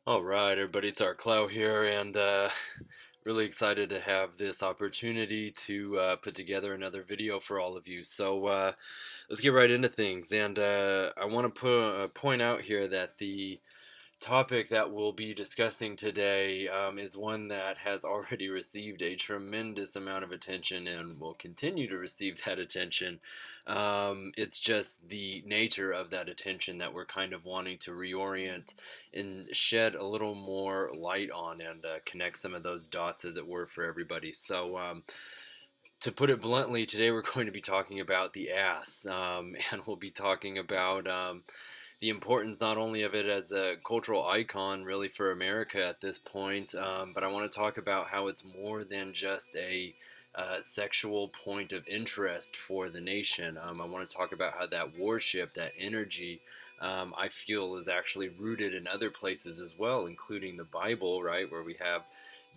All right, everybody, it's our Klaus here, and really excited to have this opportunity to put together another video for all of you. So let's get right into things, and I want to point out here that the topic that we'll be discussing today is one that has already received a tremendous amount of attention and will continue to receive that attention. It's just the nature of that attention that we're kind of wanting to reorient and shed a little more light on and connect some of those dots, as it were, for everybody. So, to put it bluntly, today we're going to be talking about the ass, and we'll be talking about the importance not only of it as a cultural icon really for America at this point, but I want to talk about how it's more than just a sexual point of interest for the nation. I want to talk about how that worship, that energy, I feel is actually rooted in other places as well, including the Bible, right, where we have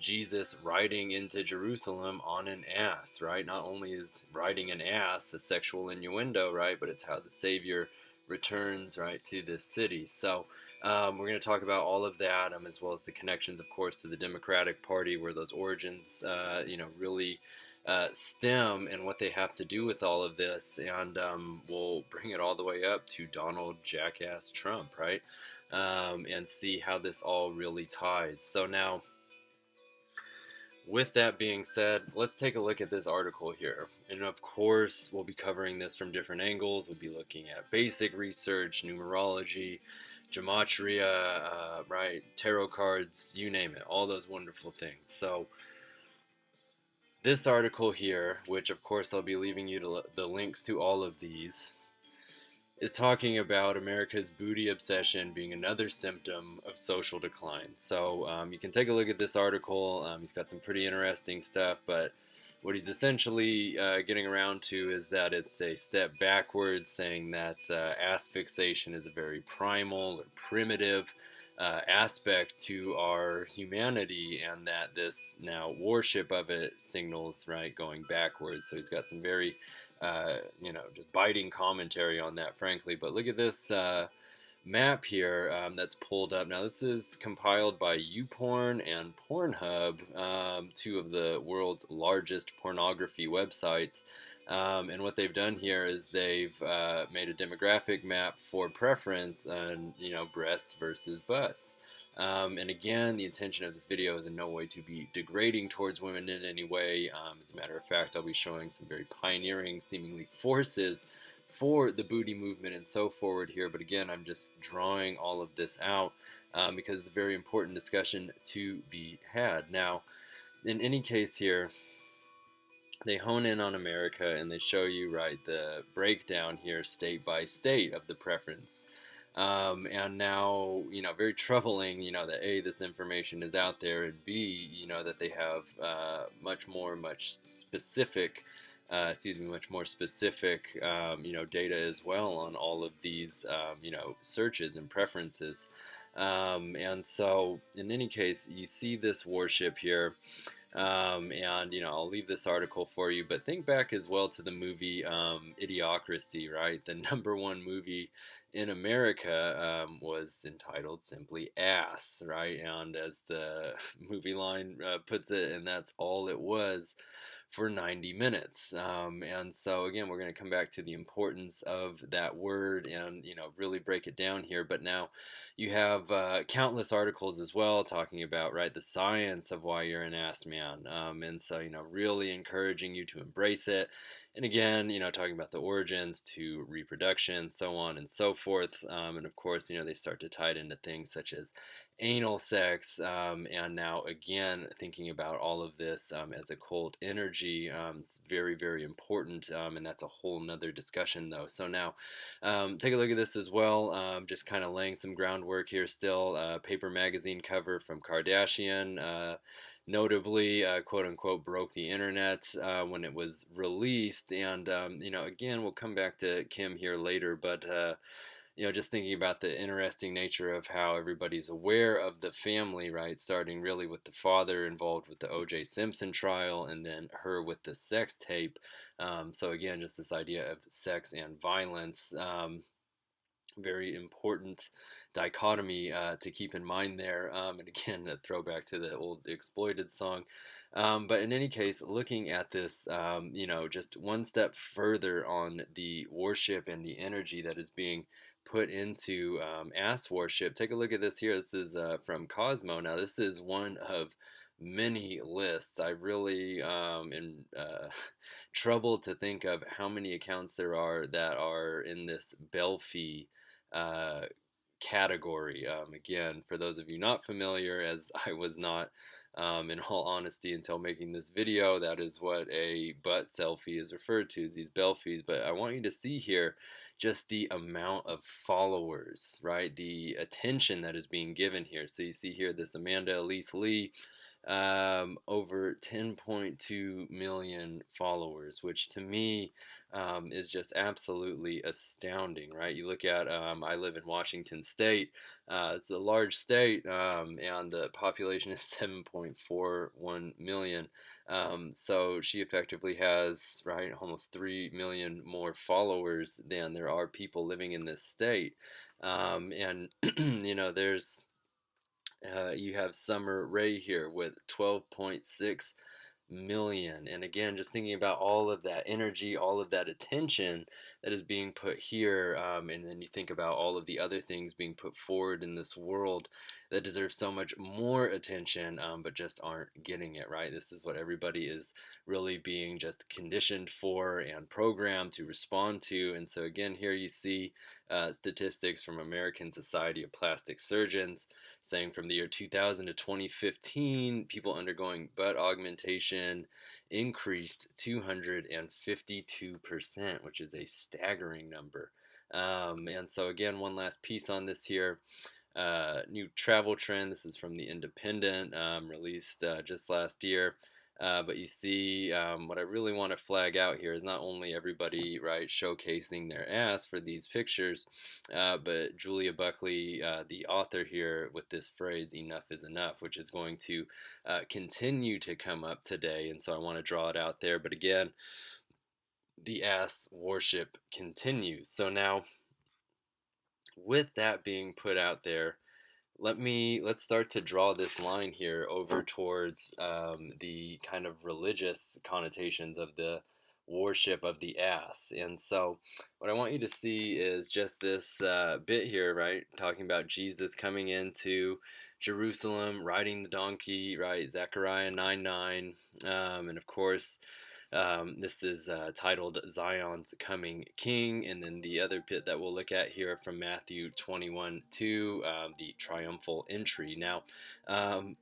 Jesus riding into Jerusalem on an ass, right? Not only is riding an ass a sexual innuendo, right, but it's how the Savior returns, right, to this city. So we're going to talk about all of that, as well as the connections, of course, to the Democratic Party, where those origins, really stem, and what they have to do with all of this. And we'll bring it all the way up to Donald Jackass Trump, right? And see how this all really ties. So now, with that being said, let's take a look at this article here. And of course, we'll be covering this from different angles. We'll be looking at basic research, numerology, gematria, right, tarot cards, you name it, all those wonderful things. So this article here, which of course I'll be leaving you the links to all of these, is talking about America's booty obsession being another symptom of social decline. So you can take a look at this article. He's got some pretty interesting stuff, but what he's essentially getting around to is that it's a step backwards, saying that ass fixation is a very primal or primitive aspect to our humanity, and that this now worship of it signals, right, going backwards. So he's got some very just biting commentary on that, frankly. But look at this map here that's pulled up. Now, this is compiled by YouPorn and Pornhub, two of the world's largest pornography websites. And what they've done here is they've made a demographic map for preference on, breasts versus butts. And again, the intention of this video is in no way to be degrading towards women in any way. As a matter of fact, I'll be showing some very pioneering, seemingly, forces for the booty movement and so forward here. But again, I'm just drawing all of this out because it's a very important discussion to be had. Now, in any case here, they hone in on America and they show you, right, the breakdown here state by state of the preference. And now, very troubling, that A, this information is out there, and B, that they have much more specific data as well on all of these, searches and preferences. And so, in any case, you see this worship here. And I'll leave this article for you, but think back as well to the movie Idiocracy, right? The number one movie in America was entitled simply Ass, right? And as the movie line puts it, and that's all it was for 90 minutes. And so again, we're going to come back to the importance of that word and, really break it down here. But now you have countless articles as well talking about, right, the science of why you're an ass man. And so, really encouraging you to embrace it. And again, talking about the origins to reproduction, so on and so forth. And of course, they start to tie it into things such as anal sex, and now again thinking about all of this as occult energy. It's very, very important, and that's a whole nother discussion though. So now take a look at this as well, just kind of laying some groundwork here still. Paper magazine cover from Kardashian, notably, quote unquote, broke the internet when it was released. And again, we'll come back to Kim here later, but just thinking about the interesting nature of how everybody's aware of the family, right? Starting really with the father involved with the O.J. Simpson trial, and then her with the sex tape. So again, just this idea of sex and violence. Very important dichotomy to keep in mind there. And again, a throwback to the old Exploited song. But in any case, looking at this, just one step further on the worship and the energy that is being put into ass worship. Take a look at this here. This is from Cosmo. Now, this is one of many lists. I really am troubled to think of how many accounts there are that are in this Belfi uh, category. Again, for those of you not familiar, as I was not, in all honesty, until making this video, that is what a butt selfie is referred to, these belfies. But I want you to see here just the amount of followers, right? The attention that is being given here. So you see here this Amanda Elise Lee, over 10.2 million followers, which to me is just absolutely astounding, right? You look at, I live in Washington State. It's a large state, and the population is 7.41 million. So she effectively has, right, almost 3 million more followers than there are people living in this state. And, there's you have Summer Rae here with 12.6 million. And again, just thinking about all of that energy, all of that attention that is being put here, and then you think about all of the other things being put forward in this world that deserve so much more attention, but just aren't getting it, right? This is what everybody is really being just conditioned for and programmed to respond to. And so again, here you see statistics from American Society of Plastic Surgeons saying from the year 2000 to 2015, people undergoing butt augmentation increased 252%, which is a staggering number. And so again, one last piece on this here. New travel trend. This is from the Independent, released just last year. But you see, what I really want to flag out here is not only everybody, right, showcasing their ass for these pictures, but Julia Buckley, the author here, with this phrase, "enough is enough," which is going to continue to come up today. And so I want to draw it out there. But again, the ass worship continues. So now, with that being put out there, let's start to draw this line here over towards the kind of religious connotations of the worship of the ass. And so what I want you to see is just this bit here, right, talking about Jesus coming into Jerusalem riding the donkey, right, Zechariah 9:9, and of course this is titled Zion's Coming King. And then the other bit that we'll look at here from Matthew 21:2, the Triumphal Entry. Now,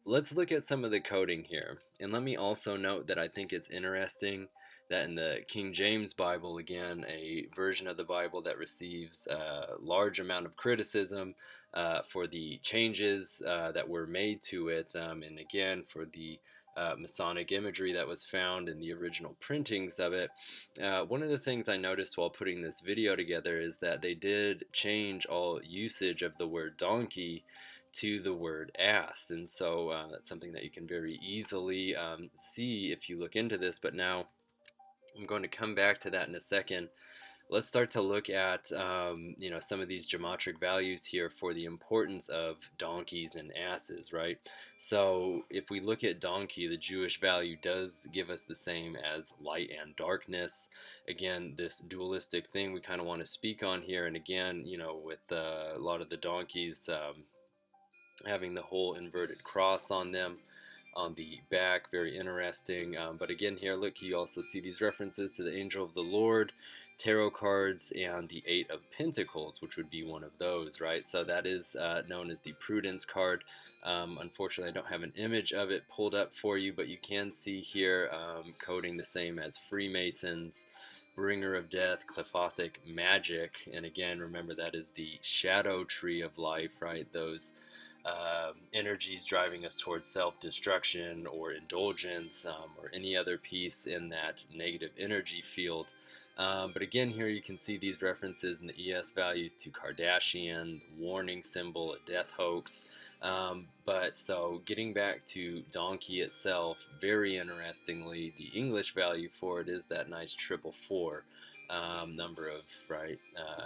let's look at some of the coding here. And let me also note that I think it's interesting that in the King James Bible, again, a version of the Bible that receives a large amount of criticism for the changes that were made to it, and again, for the Masonic imagery that was found in the original printings of it. One of the things I noticed while putting this video together is that they did change all usage of the word donkey to the word ass, and so that's something that you can very easily see if you look into this. But now I'm going to come back to that in a second. Let's start to look at some of these geometric values here for the importance of donkeys and asses, right? So if we look at donkey, the Jewish value does give us the same as light and darkness. Again, this dualistic thing we kind of want to speak on here. And again, with a lot of the donkeys having the whole inverted cross on them on the back, very interesting. But again, here, look, you also see these references to the angel of the Lord, tarot cards, and the Eight of Pentacles, which would be one of those, right? So that is known as the Prudence card. Unfortunately, I don't have an image of it pulled up for you, but you can see here coding the same as Freemasons, Bringer of Death, Clefothic Magic. And again, remember that is the shadow tree of life, right? Those energies driving us towards self-destruction or indulgence, or any other piece in that negative energy field. But again, here you can see these references in the ES values to Kardashian, warning symbol, a death hoax. But so getting back to donkey itself, very interestingly, the English value for it is that nice 444. Number of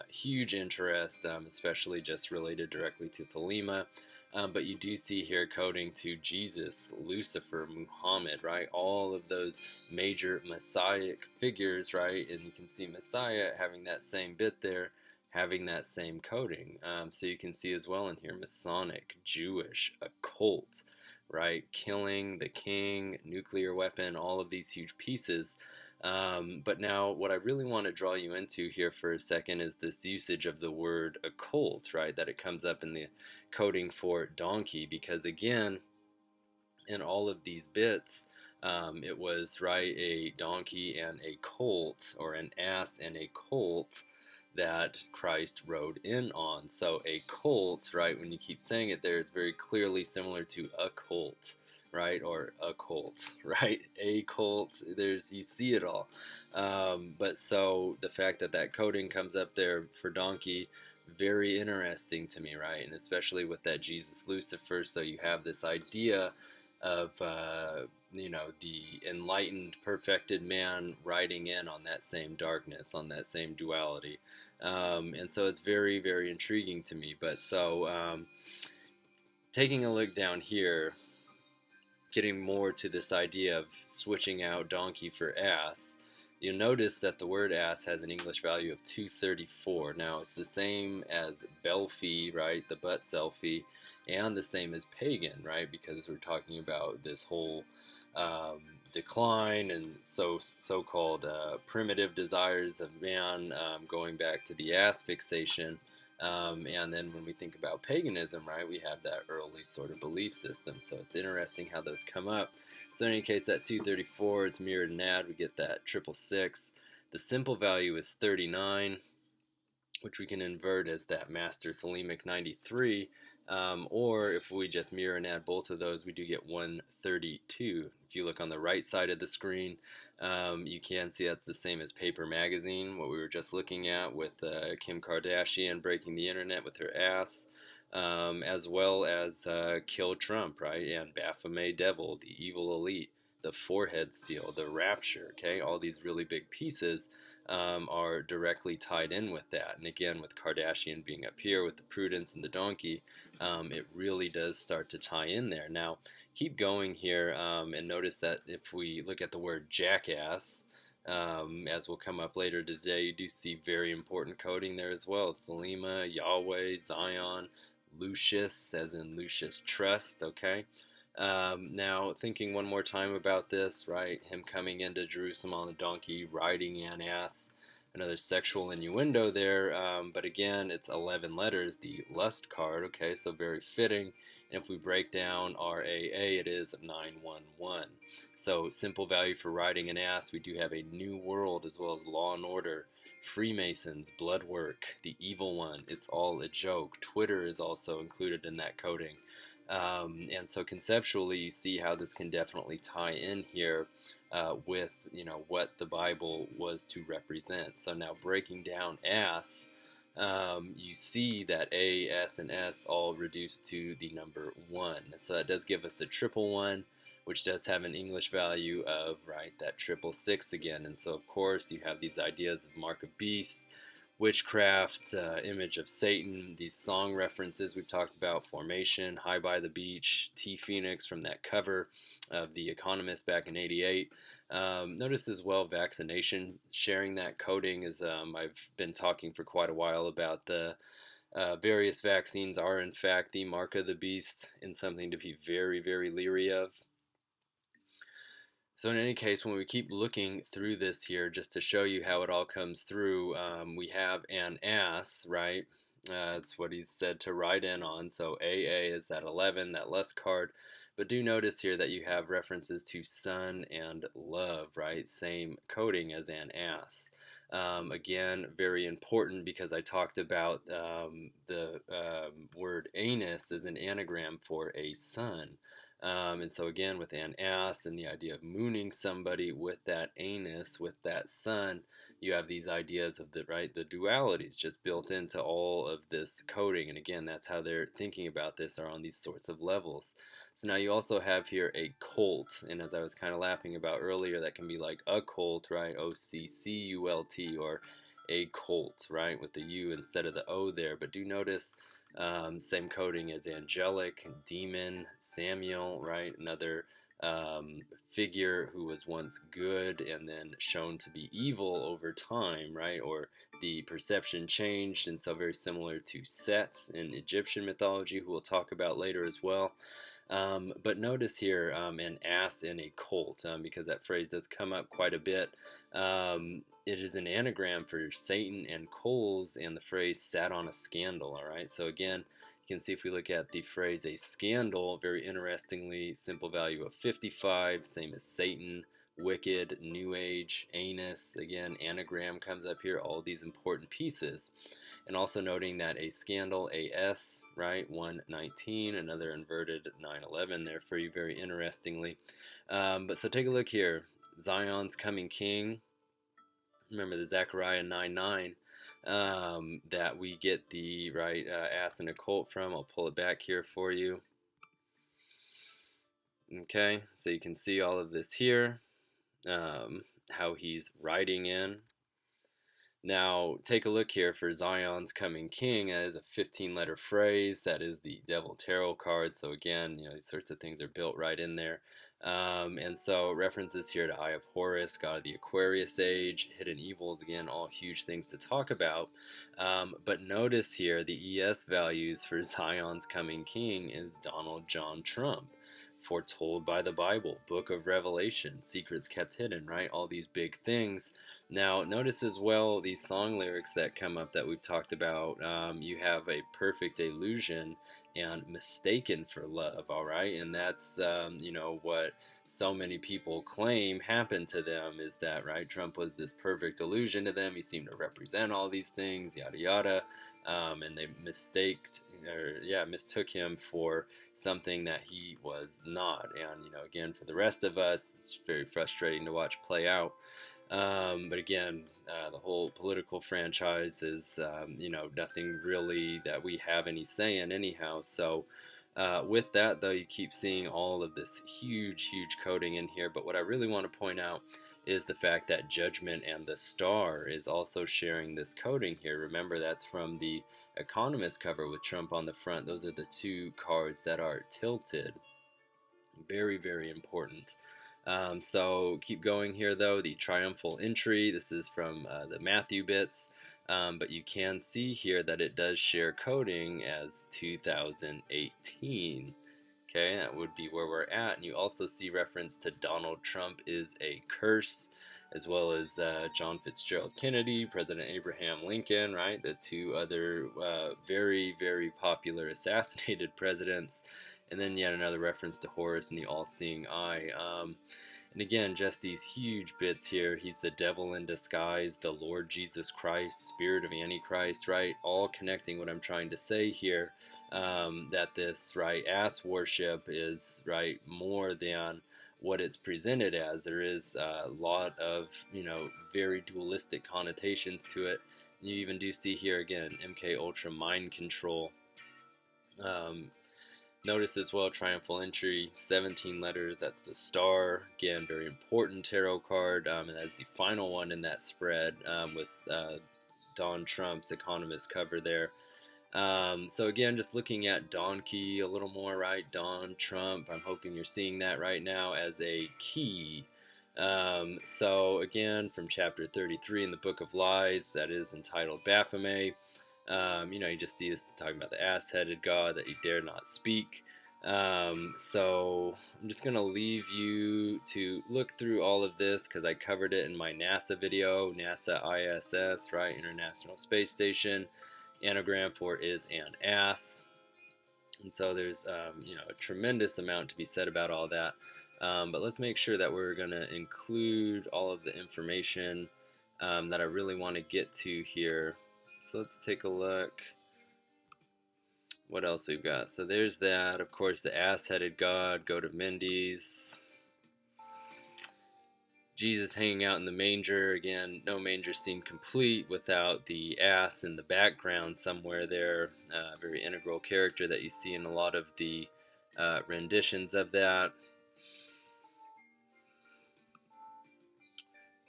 huge interest, especially just related directly to Thelema. But you do see here coding to Jesus, Lucifer, Muhammad, right? All of those major messianic figures, right? And you can see Messiah having that same bit there, having that same coding. So you can see as well in here Masonic, Jewish, occult, right? Killing, the king, nuclear weapon, all of these huge pieces. But now what I really want to draw you into here for a second is this usage of the word occult, right? That it comes up in the coding for donkey, because again, in all of these bits, it was right a donkey and a colt, or an ass and a colt, that Christ rode in on. So a colt, right, when you keep saying it there, it's very clearly similar to a colt, right, or a colt, right, a colt. There's, you see it all. But so the fact that that coding comes up there for donkey, very interesting to me, right, and especially with that Jesus Lucifer. So you have this idea of the enlightened, perfected man riding in on that same darkness, on that same duality, and so it's very, very intriguing to me. But so taking a look down here, getting more to this idea of switching out donkey for ass, you'll notice that the word ass has an English value of 234. Now it's the same as Belfi, right, the butt selfie, and the same as pagan, right, because we're talking about this whole decline and so-called primitive desires of man, going back to the ass fixation. And then when we think about paganism, right, we have that early sort of belief system. So it's interesting how those come up. So in any case, that 234, it's mirrored and add, we get that 666. The simple value is 39, which we can invert as that master thelemic 93. Or if we just mirror and add both of those, we do get 132. If you look on the right side of the screen, you can see that's the same as Paper Magazine, what we were just looking at with Kim Kardashian breaking the internet with her ass, as well as Kill Trump, right, and Baphomet Devil, the Evil Elite, the Forehead Seal, the Rapture, okay, all these really big pieces are directly tied in with that. And again, with Kardashian being up here with the prudence and the donkey, it really does start to tie in there. Now, keep going here and notice that if we look at the word jackass, as will come up later today, you do see very important coding there as well. Thelema, Yahweh, Zion, Lucius, as in Lucius Trust, okay? Now, thinking one more time about this, right, him coming into Jerusalem on a donkey, riding an ass, another sexual innuendo there, but again, it's 11 letters, the lust card, okay, so very fitting. And if we break down RAA, it is 911. So simple value for riding an ass, we do have a new world as well as law and order, Freemasons, blood work, the evil one, it's all a joke. Twitter is also included in that coding. And so conceptually, you see how this can definitely tie in here with what the Bible was to represent. So now breaking down ass, you see that A, S, and S all reduced to the number 1. So that does give us a 111, which does have an English value of, right, that 666 again. And so, of course, you have these ideas of Mark of Beast, Witchcraft, image of Satan, these song references we've talked about, Formation, High by the Beach, T Phoenix from that cover of The Economist back in '88. Notice as well vaccination, sharing that coding, as I've been talking for quite a while about the various vaccines are in fact the mark of the beast and something to be very, very leery of. So in any case, when we keep looking through this here, just to show you how it all comes through, we have an ass, right? That's what he's said to ride in on. So AA is that 11, that lust card. But do notice here that you have references to sun and love, right? Same coding as an ass. Again, very important because I talked about the word anus as an anagram for a sun. And so again, with an ass and the idea of mooning somebody with that anus, with that sun, you have these ideas of the dualities just built into all of this coding. And again, that's how they're thinking about this, are on these sorts of levels. So now you also have here a cult, and as I was kind of laughing about earlier, that can be like occult, right? OCCULT, or a cult, right, with the U instead of the O there. But do notice same coding as angelic, demon, Samuel, right? Another figure who was once good and then shown to be evil over time, right? Or the perception changed, and so very similar to Set in Egyptian mythology, who we'll talk about later as well. But notice here an ass in a colt, because that phrase does come up quite a bit. It is an anagram for Satan and coals, and the phrase sat on a scandal, all right? So again, you can see if we look at the phrase a scandal, very interestingly, simple value of 55, same as Satan, wicked, new age, anus, again, anagram comes up here, all these important pieces. And also noting that a scandal, AS, right, 119, another inverted 911 there for you, very interestingly. But so take a look here, Zion's coming king. Remember the Zechariah 9:9 that we get the ass and a colt from. I'll pull it back here for you. Okay, so you can see all of this here, how he's riding in. Now, take a look here for Zion's coming king. That is a 15-letter phrase. That is the Devil Tarot card. So again, these sorts of things are built right in there. And so references here to Eye of Horus, God of the Aquarius age, hidden evils, again, all huge things to talk about. But notice here the ES values for Zion's coming king is Donald John Trump. Foretold by the Bible, Book of Revelation, Secrets Kept Hidden, right? All these big things. Now, notice as well these song lyrics that come up that we've talked about. You have a perfect illusion and mistaken for love, all right? And that's, what so many people claim happened to them is that, right? Trump was this perfect illusion to them. He seemed to represent all these things, yada, yada. And they mistook him for something that he was not. And, again, for the rest of us, it's very frustrating to watch play out. But again, the whole political franchise is, nothing really that we have any say in anyhow. So with that, though, you keep seeing all of this huge, huge coding in here. But what I really want to point out is the fact that Judgment and the Star is also sharing this coding here. Remember, that's from the Economist cover with Trump on the front. Those are the two cards that are tilted. Very, very important. So keep going here, though. The Triumphal Entry, this is from the Matthew bits, but you can see here that it does share coding as 2018. Okay, that would be where we're at. And you also see reference to Donald Trump is a curse, as well as John Fitzgerald Kennedy, President Abraham Lincoln, right? The two other very, very popular assassinated presidents. And then yet another reference to Horus and the all-seeing eye. And again, just these huge bits here. He's the devil in disguise, the Lord Jesus Christ, spirit of Antichrist, right? All connecting what I'm trying to say here. That this ass worship is more than what it's presented as. There is a lot of very dualistic connotations to it. You even do see here again MK Ultra mind control. Notice as well Triumphal Entry, 17 letters, that's the star. Again, very important tarot card, and that's the final one in that spread with Don Trump's Economist cover there. So again, just looking at donkey a little more, right? Don Trump, I'm hoping you're seeing that right now as a key. So again, from chapter 33 in the Book of Lies, that is entitled Baphomet. You just see this talking about the ass-headed god that he dare not speak. So I'm just going to leave you to look through all of this because I covered it in my NASA video, NASA ISS, right, International Space Station. Anagram for is an ass. And so there's, a tremendous amount to be said about all that. But let's make sure that we're going to include all of the information that I really want to get to here. So let's take a look. What else we've got? So there's that. Of course, the ass-headed god. Go to Mindy's. Jesus hanging out in the manger. Again, no manger scene complete without the ass in the background somewhere there. Very integral character that you see in a lot of the renditions of that.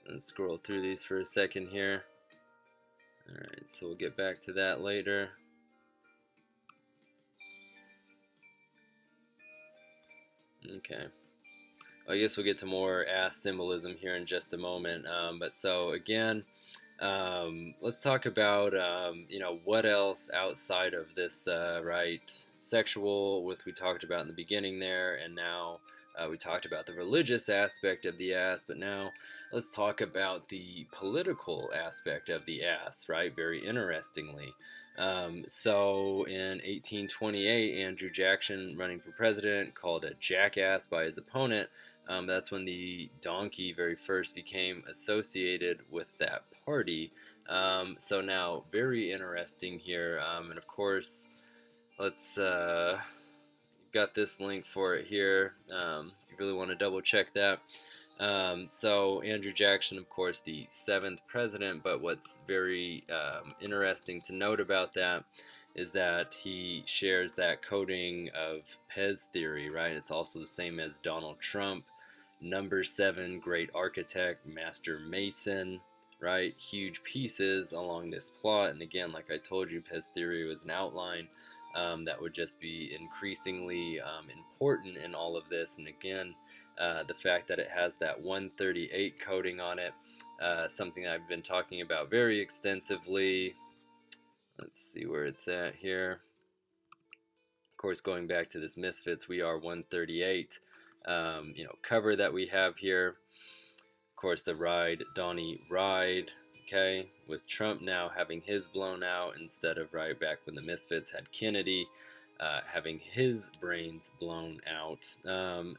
So let's scroll through these for a second here. Alright, so we'll get back to that later. Okay. I guess we'll get to more ass symbolism here in just a moment. But so again, let's talk about what else outside of this right sexual, which we talked about in the beginning there, and now we talked about the religious aspect of the ass. But now let's talk about the political aspect of the ass, right? Very interestingly. So in 1828, Andrew Jackson, running for president, called a jackass by his opponent. That's when the donkey very first became associated with that party. So now, very interesting here. And of course, let's got this link for it here. You really want to double check that. So Andrew Jackson, of course, the 7th president, but what's very interesting to note about that is that he shares that coding of Pez theory, right? It's also the same as Donald Trump, number 7, great architect, master mason, right? Huge pieces along this plot. And again, like I told you, Pez theory was an outline that would just be increasingly important in all of this. And again, the fact that it has that 138 coding on it, something I've been talking about very extensively. Let's see where it's at here. Of course, going back to this Misfits, we are 138 cover that we have here. Of course, the Ride Donnie Ride, okay, with Trump now having his blown out instead of right back when the Misfits had Kennedy having his brains blown out.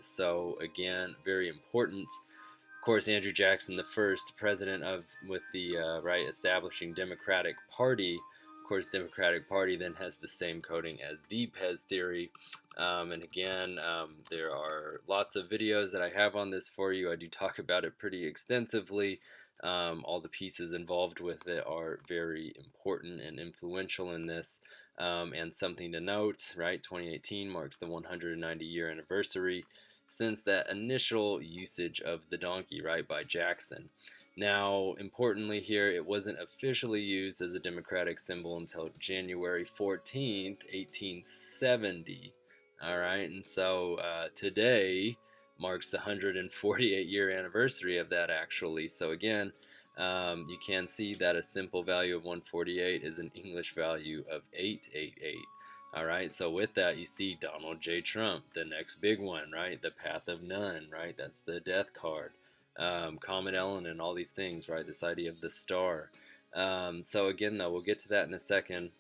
So again, very important. Of course, Andrew Jackson, the first president with the right establishing Democratic Party. Of course, Democratic Party then has the same coding as the Pez theory. And again, there are lots of videos that I have on this for you. I do talk about it pretty extensively. All the pieces involved with it are very important and influential in this. And something to note, right, 2018 marks the 190-year anniversary since that initial usage of the donkey, right, by Jackson. Now, importantly here, it wasn't officially used as a democratic symbol until January 14th, 1870. All right, and so today marks the 148-year anniversary of that, actually. So again, you can see that a simple value of 148 is an English value of 888. All right, so with that, you see Donald J. Trump, the next big one, right? The Path of None, right? That's the death card. Comet Ellen and all these things, right? This idea of the star. So again, though, we'll get to that in a second.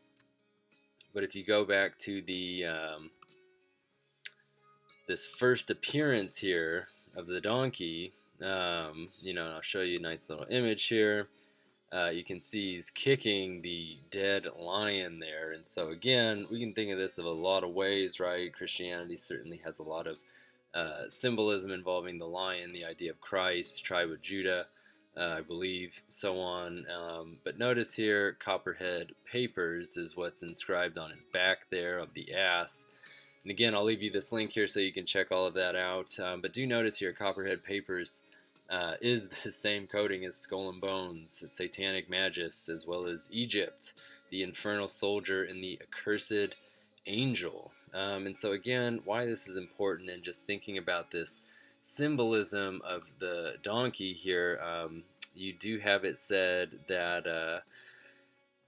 But if you go back to the this first appearance here of the donkey, I'll show you a nice little image here. You can see he's kicking the dead lion there. And so again, we can think of this in a lot of ways, right? Christianity certainly has a lot of symbolism involving the lion, the idea of Christ, tribe of Judah, I believe, so on. But notice here, Copperhead Papers is what's inscribed on his back there of the ass. And again, I'll leave you this link here so you can check all of that out. But do notice here, Copperhead Papers is the same coding as Skull and Bones, Satanic Magus, as well as Egypt, the Infernal Soldier, and the Accursed Angel. And so again, why this is important, and just thinking about this symbolism of the donkey here, you do have it said that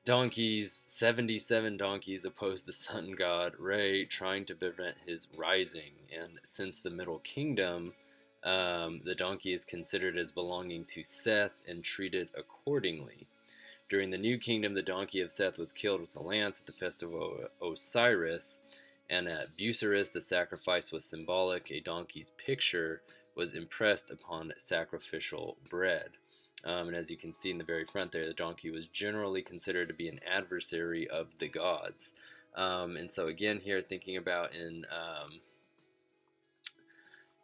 77 donkeys opposed the sun god Re, trying to prevent his rising. And since the Middle Kingdom, the donkey is considered as belonging to Seth and treated accordingly. During the New Kingdom, the donkey of Seth was killed with a lance at the festival of Osiris, and at Busiris the sacrifice was symbolic. A donkey's picture was impressed upon sacrificial bread. And as you can see in the very front there, the donkey was generally considered to be an adversary of the gods. And so again here, thinking about in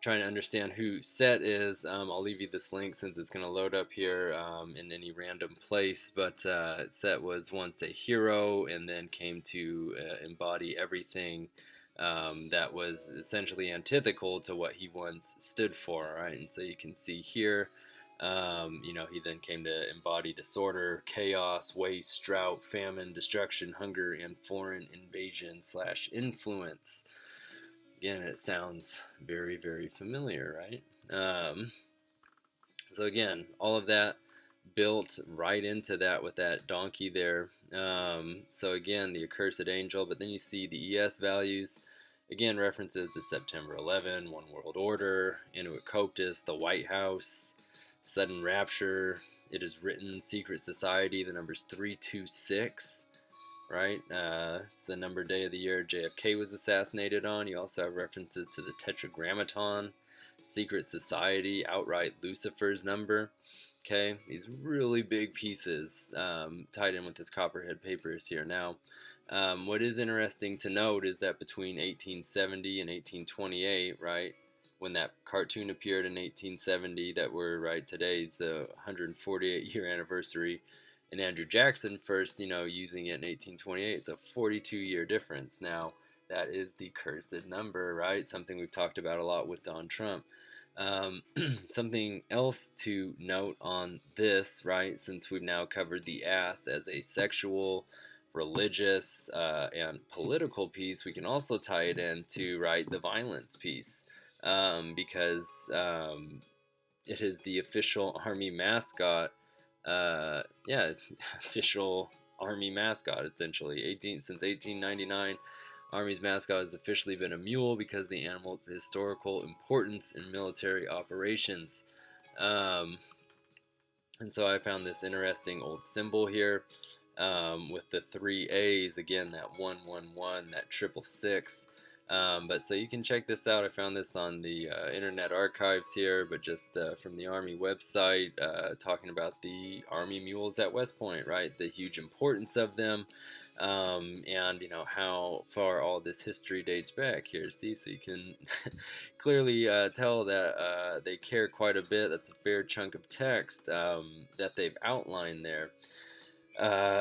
trying to understand who Set is, I'll leave you this link since it's going to load up here in any random place. But Set was once a hero and then came to embody everything that was essentially antithetical to what he once stood for, right? And so you can see here, he then came to embody disorder, chaos, waste, drought, famine, destruction, hunger, and foreign invasion / influence. Again, it sounds very, very familiar, right? So again, all of that built right into that with that donkey there. So again, the accursed angel, but then you see the ES values. Again, references to September 11, One World Order, Iconoclast, the White House, sudden rapture. It is written, secret society. The number's 326. Right? It's the number day of the year JFK was assassinated on. You also have references to the Tetragrammaton, secret society, outright Lucifer's number. Okay, these really big pieces tied in with this Copperhead papers here. Now, what is interesting to note is that between 1870 and 1828, right, when that cartoon appeared in 1870, that were, right, today's the 148-year anniversary, and Andrew Jackson first, using it in 1828, it's a 42-year difference. Now, that is the cursed number, right? Something we've talked about a lot with Don Trump. Something else to note on this, right, since we've now covered the ass as a sexual, religious, and political piece, we can also tie it into, right, the violence piece, because it is the official army mascot. It's official army mascot, essentially. Since 1899, Army's mascot has officially been a mule because the animal's historical importance in military operations. And so I found this interesting old symbol here with the 3 A's, again, that 111, that 666. But so you can check this out. I found this on the Internet Archives here, but just from the Army website, talking about the Army mules at West Point, right? The huge importance of them, and how far all this history dates back here. See, so you can clearly tell that they care quite a bit. That's a fair chunk of text that they've outlined there.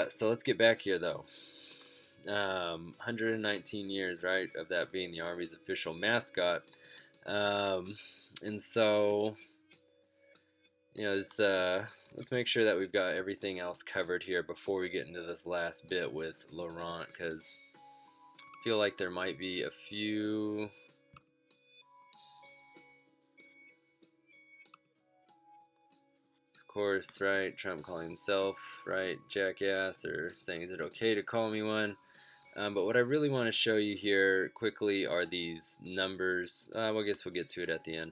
So let's get back here, though. 119 years, right, of that being the Army's official mascot. And so, let's make sure that we've got everything else covered here before we get into this last bit with Laurent, because I feel like there might be a few... Of course, right, Trump calling himself, right, jackass, or saying, is it okay to call me one? But what I really want to show you here quickly are these numbers. Well, I guess we'll get to it at the end.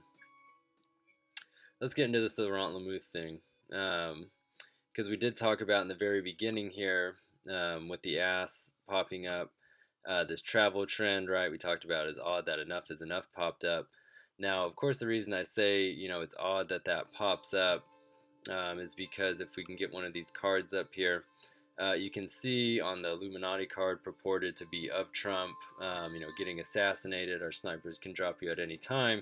Let's get into this Laurent Lamouth thing. Because we did talk about in the very beginning here, with the ass popping up, this travel trend, right? We talked about it's odd that enough is enough popped up. Now, of course, the reason I say, it's odd that that pops up is because if we can get one of these cards up here, you can see on the Illuminati card purported to be of Trump, getting assassinated. Our snipers can drop you at any time.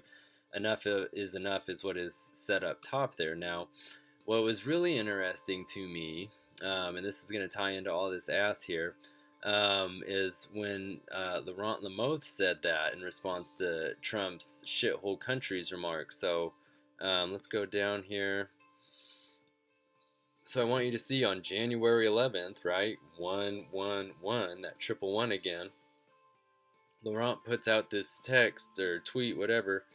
Enough is what is set up top there. Now, what was really interesting to me, and this is going to tie into all this ass here, is when Laurent Lamouth said that in response to Trump's shithole countries remark. So let's go down here. So I want you to see on January 11th, right, 111, that 111 again, Laurent puts out this text or tweet, whatever,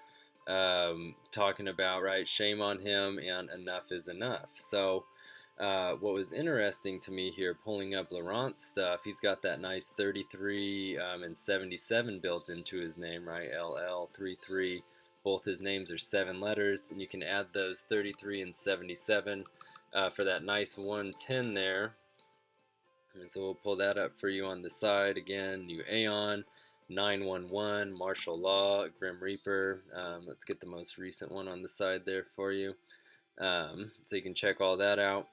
talking about, right, shame on him and enough is enough. So what was interesting to me here, pulling up Laurent's stuff, he's got that nice 33 and 77 built into his name, right, LL33. Both his names are 7 letters, and you can add those 33 and 77 for that nice 110 there. And so we'll pull that up for you on the side. Again, New Aeon, 911, Martial Law, Grim Reaper. Let's get the most recent one on the side there for you. So you can check all that out.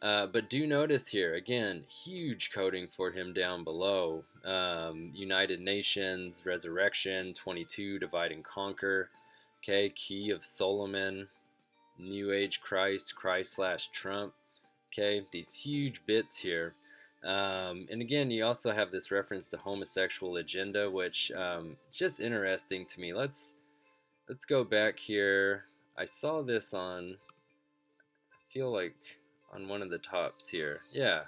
But do notice here, again, huge coding for him down below. United Nations, Resurrection, 22, Divide and Conquer. Okay, Key of Solomon, New Age Christ, Christ/Trump. Okay, these huge bits here. And again, you also have this reference to homosexual agenda, which it's just interesting to me. Let's go back here. I saw this on, I feel like on one of the tops here. Yeah.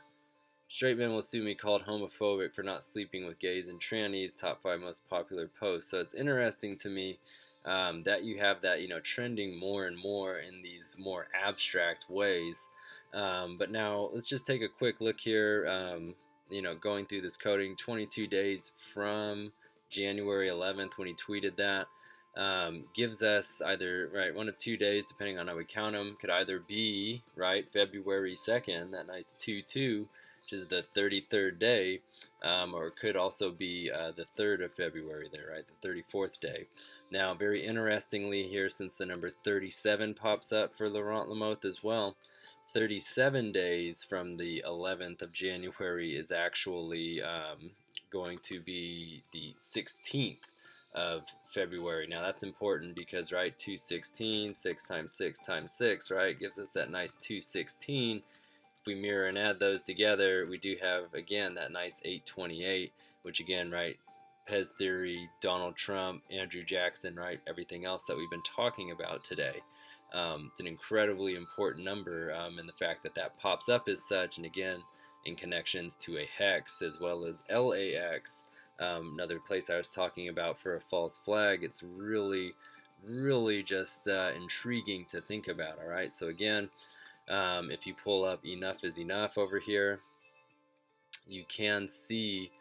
Straight men will soon be called homophobic for not sleeping with gays and trannies, top 5 most popular posts. So it's interesting to me that you have that, trending more and more in these more abstract ways. But now let's just take a quick look here, going through this coding 22 days from January 11th when he tweeted that. Gives us either, right, 1 of 2 days, depending on how we count them, could either be, right, February 2nd, that nice 2-2, which is the 33rd day, or it could also be the 3rd of February there, right, the 34th day. Now, very interestingly here, since the number 37 pops up for Laurent Lamothe as well, 37 days from the 11th of January is actually going to be the 16th of February. Now that's important because, right, 216, 6 times 6 times 6, right, gives us that nice 216. If we mirror and add those together, we do have, again, that nice 828, which again, right, Pez theory, Donald Trump, Andrew Jackson, right, everything else that we've been talking about today. It's an incredibly important number, and the fact that that pops up as such, and again, in connections to a hex as well as LAX, another place I was talking about for a false flag. It's really, really just intriguing to think about. All right, so again, if you pull up Enough is Enough over here, you can see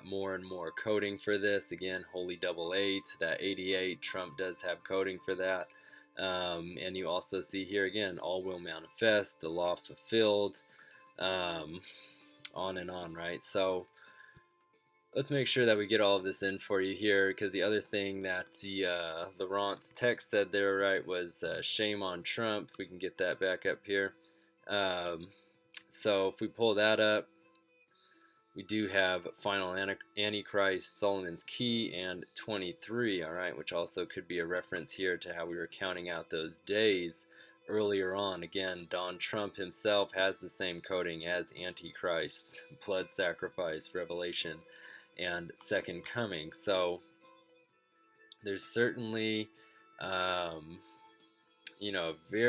more and more coding for this. Again, Holy Double Eight, that 88, Trump does have coding for that. And you also see here again, all will manifest, the law fulfilled, on and on, right? So let's make sure that we get all of this in for you here, because the other thing that the Laurent's text said there, right, was shame on Trump. If we can get that back up here. So if we pull that up, we do have Final Antichrist, Solomon's Key, and 23, all right, which also could be a reference here to how we were counting out those days earlier on. Again, Don Trump himself has the same coding as Antichrist, blood sacrifice, Revelation, and Second Coming. So there's certainly, very